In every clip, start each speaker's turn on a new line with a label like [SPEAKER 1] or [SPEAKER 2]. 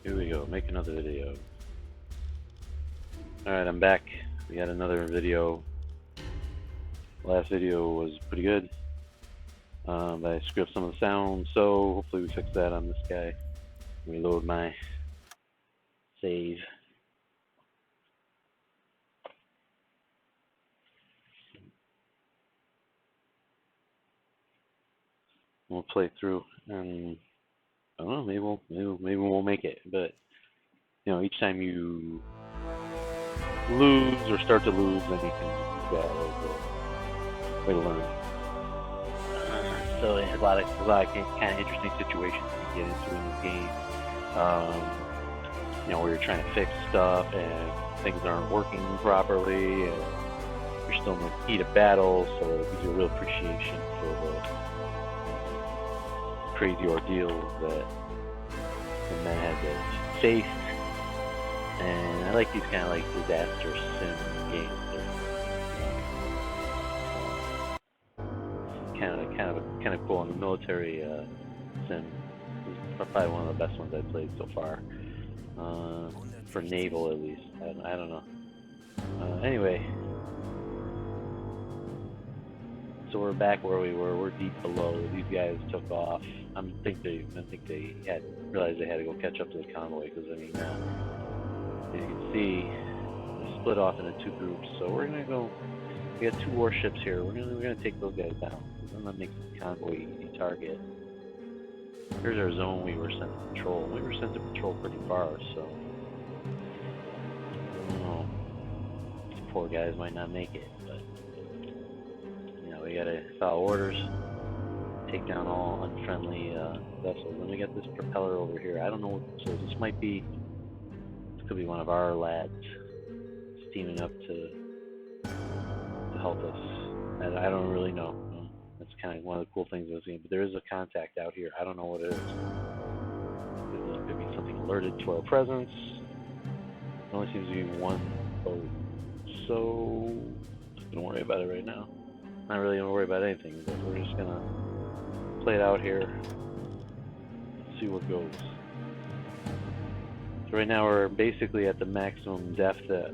[SPEAKER 1] Here we go, make another video. Alright, I'm back. We got another video. Last video was pretty good. But I screwed up some of the sound, so hopefully we fix that on this guy. Reload my save. We'll play through, and I don't know, maybe we won't make it, but you know, each time you lose or start to lose, then you can use that as a way to learn. So there's a lot of kind of interesting situations you get into in this game. You know, where you're trying to fix stuff and things aren't working properly, and you're still in the heat of battle, so it gives you a real appreciation for the crazy ordeals that the men had to face. And I like these kind of like disaster sim games. Kind of cool. And the military sim is probably one of the best ones I've played so far. For naval, at least. I don't know. Anyway, so we're back where we were. We're deep below. These guys took off. I think they had realized they had to go catch up to the convoy, because I mean, as you can see, we split off into two groups. So we're gonna go. We got two warships here. We're gonna take those guys down. We're gonna make the convoy easy target. Here's our zone we were sent to patrol. We were sent to patrol pretty far, so I don't know. These poor guys might not make it, but you know, we gotta follow orders. Take down all unfriendly vessels. Then we got this propeller over here. I don't know what this is. This might be. This could be one of our lads steaming up to help us. I don't really know. That's kind of one of the cool things of this game. But there is a contact out here. I don't know what it is. It could be something alerted to our presence. There only seems to be one boat, so don't worry about it right now. Not really gonna worry about anything, but we're just gonna play it out here, see what goes. So right now we're basically at the maximum depth that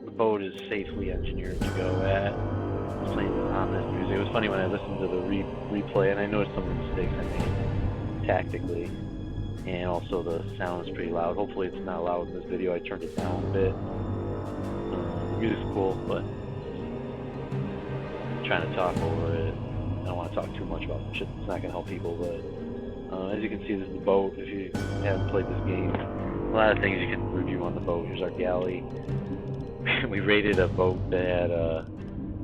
[SPEAKER 1] the boat is safely engineered to go at. I'm playing this ominous music. It was funny when I listened to the replay, and I noticed some of the mistakes I made tactically, and also the sound is pretty loud. Hopefully it's not loud in this video. I turned it down a bit. The music's cool, but I'm trying to talk over it. I don't want to talk too much about shit that's not going to help people, but as you can see, this is the boat. If you haven't played this game, a lot of things you can review on the boat. Here's our galley. We raided a boat that had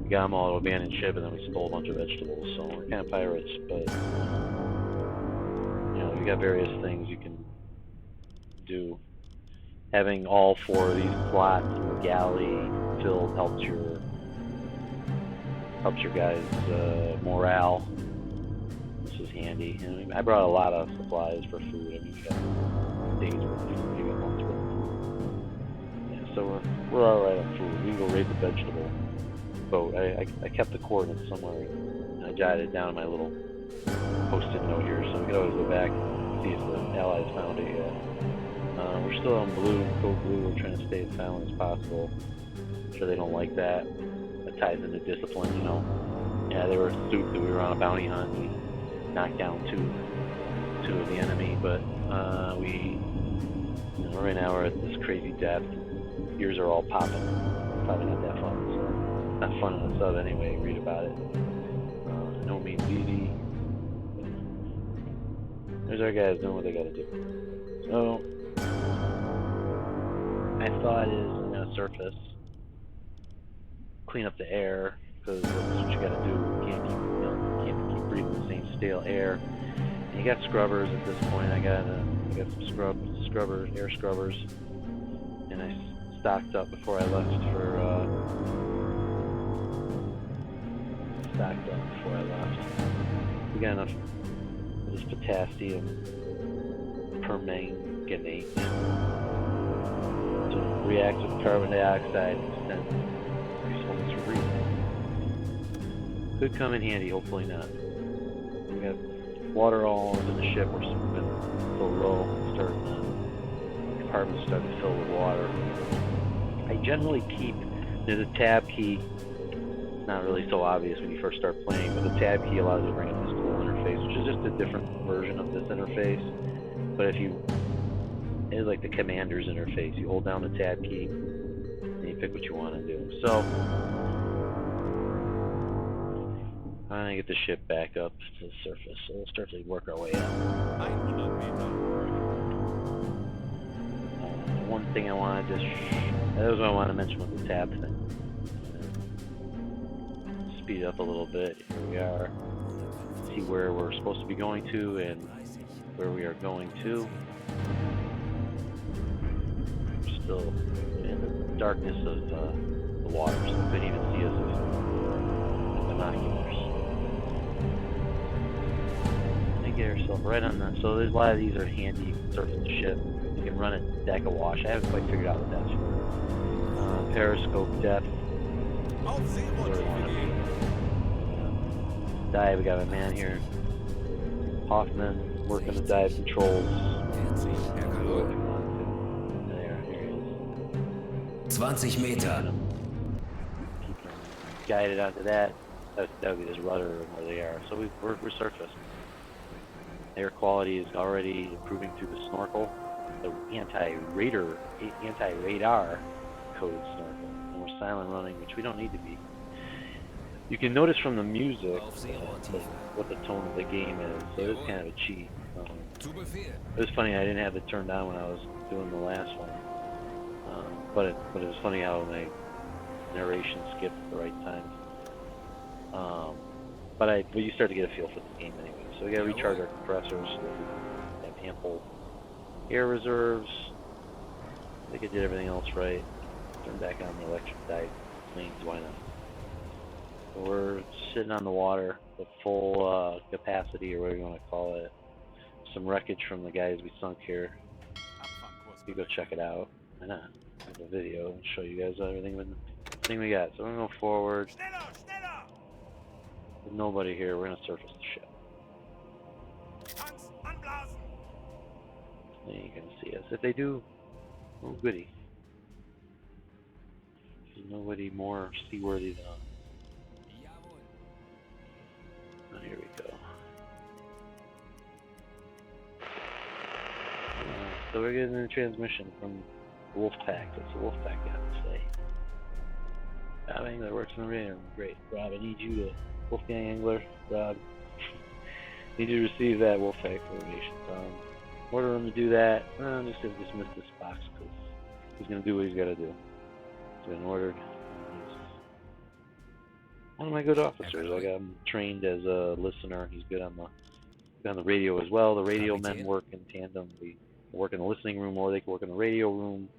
[SPEAKER 1] we got them all to abandoned ship, and then we stole a bunch of vegetables, so we're kind of pirates, but you know, you got various things you can do. Having all four of these slots in the galley filled helps your guys' morale. This is handy. And I brought a lot of supplies for food. I mean, we got days worth of food, we got months worth of food. Yeah, so we're alright on food. We can go raid the vegetable boat. I kept the coordinates somewhere, and I jotted it down in my little post-it note here, so we could always go back and see if the Allies found it yet. We're still on blue, code blue. We're trying to stay as silent as possible. I'm sure they don't like that. That ties into discipline, you know. Yeah, they were stupid that we were on a bounty hunt. We knocked down two of the enemy, but we, you know, right now we're at this crazy depth. Ears are all popping. Probably not that fun. So not fun in the sub anyway. Read about it. No means easy. There's our guys doing what they gotta do. So my thought is I'm gonna surface. Clean up the air, because that's what you gotta do. You can't keep breathing the same stale air. And you got scrubbers at this point. I got some scrubbers, air scrubbers, and I stocked up before I left We got enough of this potassium permanganate to react with carbon dioxide and extend usefulness for breathing. Could come in handy, hopefully not. We got water all in the ship. We're been so low, starting to compartments start to fill with water. I generally keep, there's a tab key. It's not really so obvious when you first start playing, but the tab key allows you to bring up this cool interface, which is just a different version of this interface. But if you, it's like the commander's interface. You hold down the tab key, and you pick what you want to do. So, I'm going to get the ship back up to the surface, so we'll start to work our way out. One thing I wanted to, that was what I wanted to mention with the tab thing. Speed it up a little bit. Here we are. See where we're supposed to be going to and where we are going to. We're still in the darkness of the water, so we couldn't even see us with binoculars. Get ourselves right on that. So there's a lot of these are handy. You can surface the ship. You can run a deck of wash. I haven't quite figured out what that's for. Periscope depth. Dive. We got a man here. Hoffman working the dive controls. There, here he is.
[SPEAKER 2] 20 Meter.
[SPEAKER 1] Keep him guided onto that. That would be this rudder and where they are. So we're surfaced. Air quality is already improving through the snorkel, the anti-radar code snorkel, and we're silent running, which we don't need to be. You can notice from the music what the tone of the game is, so it's kind of a cheat. It was funny, I didn't have it turned on when I was doing the last one, but it was funny how my narration skipped at the right time. But you start to get a feel for the game anyway. So we gotta recharge our compressors so that we have ample air reserves. I think I did everything else right. Turn back on the electric dive planes, why not? So we're sitting on the water at full capacity, or whatever you want to call it. Some wreckage from the guys we sunk here. You go check it out. Why not? Have a video and show you guys everything we got. So we're gonna go forward. With nobody here, we're gonna surface the ship. Then you can see us. If they do, oh goody. There's nobody more seaworthy than us. Oh, here we go. So we're getting a transmission from Wolfpack. What's the Wolfpack got to say? Rob Angler works in the radar. Great. Rob, I need you to, Wolfgang Angler, Rob, need you to receive that Wolfpack information. Order him to do that. I'm just going to dismiss this box because he's going to do what he's got to do. He's been ordered. He's one of my good officers. I got him trained as a listener. He's good on the radio as well. The Radiomen work in tandem. We work in the listening room, or they can work in the radio room.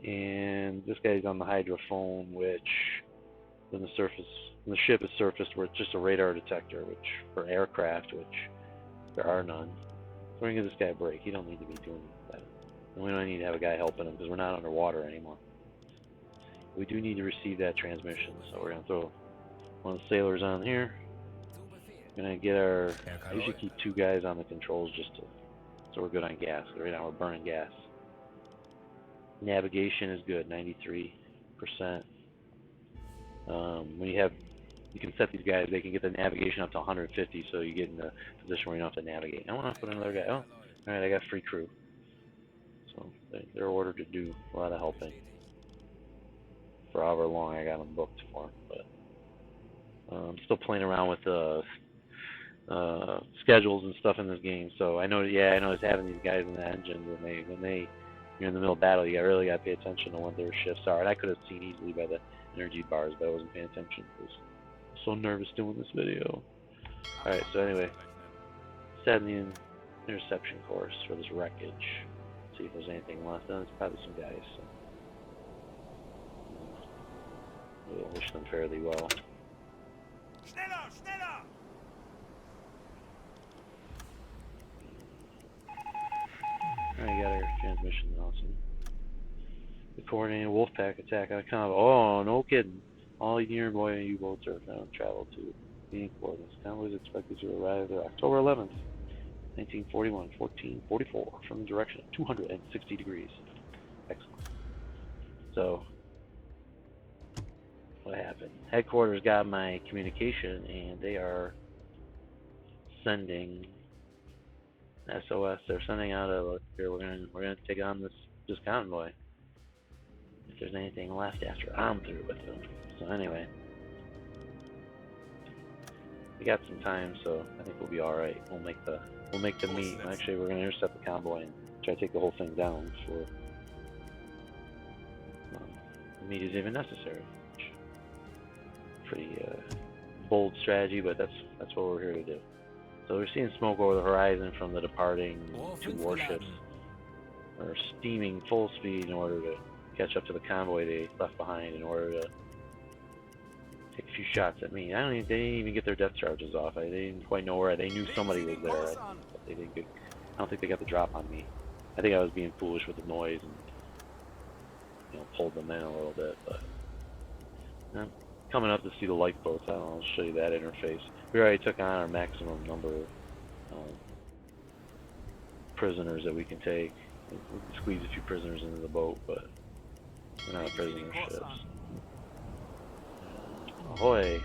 [SPEAKER 1] And this guy's on the hydrophone, which when the ship is surfaced, where it's just a radar detector, which for aircraft, which there are none. So we're gonna give this guy a break. He don't need to be doing that. And we don't need to have a guy helping him because we're not underwater anymore. We do need to receive that transmission, so we're gonna throw one of the sailors on here. We're gonna get I usually keep 2 guys on the controls so we're good on gas. Right now we're burning gas. Navigation is good, 93%. You can set these guys, they can get the navigation up to 150, so you get in the position where you don't have to navigate. I want to put another guy. Oh, alright, I got free crew. So they're ordered to do a lot of helping. For however long I got them booked for. But I'm still playing around with schedules and stuff in this game. So I know it's having these guys in the engine when you're in the middle of battle, you really got to pay attention to what their shifts are. And I could have seen easily by the energy bars, but I wasn't paying attention because I'm so nervous doing this video. Alright, so anyway, setting the interception course for this wreckage. See if there's anything left. There's probably some guys. So. We'll wish them fairly well. Alright, got our transmission awesome. The coordinated Wolfpack attack on Convo. Oh, no kidding. All nearby U-boats are found travel to meeting coordinates. Convoy is expected to arrive there October 11th 1941, 1444 from the direction of 260 degrees. Excellent. So, what happened? Headquarters got my communication, and they are sending SOS. They're sending out a look here. We're gonna take on this convoy. If there's anything left after I'm through with them. So anyway, we got some time, so I think we'll be all right. We'll make the meet. Actually, we're gonna intercept the convoy and try to take the whole thing down before the meet is even necessary. Pretty bold strategy, but that's what we're here to do. So we're seeing smoke over the horizon from the departing two warships. They're steaming full speed in order to catch up to the convoy they left behind in order to take a few shots at me. They didn't even get their depth charges off. They didn't quite know where. They knew somebody was there, but they didn't get. I don't think they got the drop on me. I think I was being foolish with the noise and pulled them in a little bit. But coming up to see the lifeboats, I'll show you that interface. We already took on our maximum number of prisoners that we can take. We can squeeze a few prisoners into the boat, but we're not prisoner ships. Ahoy!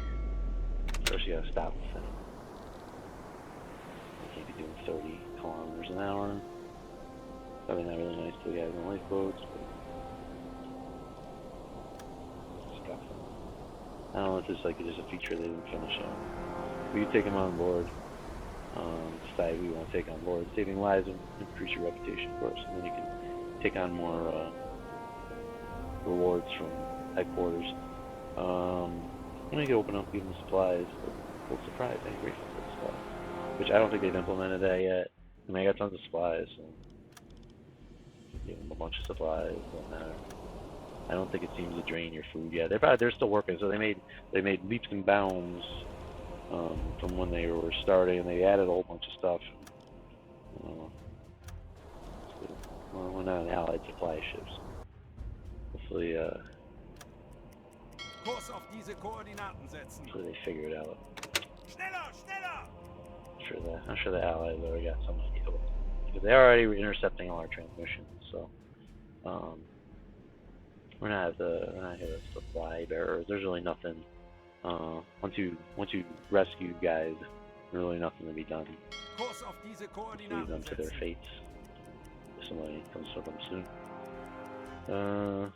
[SPEAKER 1] First you gotta stop the thing. We can't be doing 30 kilometers an hour. Probably not really nice to the guys in lifeboats, but I don't know if it's like just a feature they didn't finish on. We can take them on board. Decide we want to take on board. Saving lives and increase your reputation, of course. And then you can take on more rewards from headquarters. I'm going to open up, give them supplies. Full surprise, I'm grateful for the supplies. Which I don't think they've implemented that yet. I mean, I got tons of supplies. So give them a bunch of supplies. I don't think it seems to drain your food yet. They're still working, so they made leaps and bounds from when they were starting, and they added a whole bunch of stuff. Well, we're not on Allied supply ships. Hopefully, they figure it out. I'm sure the Allies already got some idea of it, because they're already intercepting all our transmissions. So. We're not here to supply bearers. There's really nothing. Once you rescue guys, there's really nothing to be done. Leave them to their fates. If somebody comes for them soon.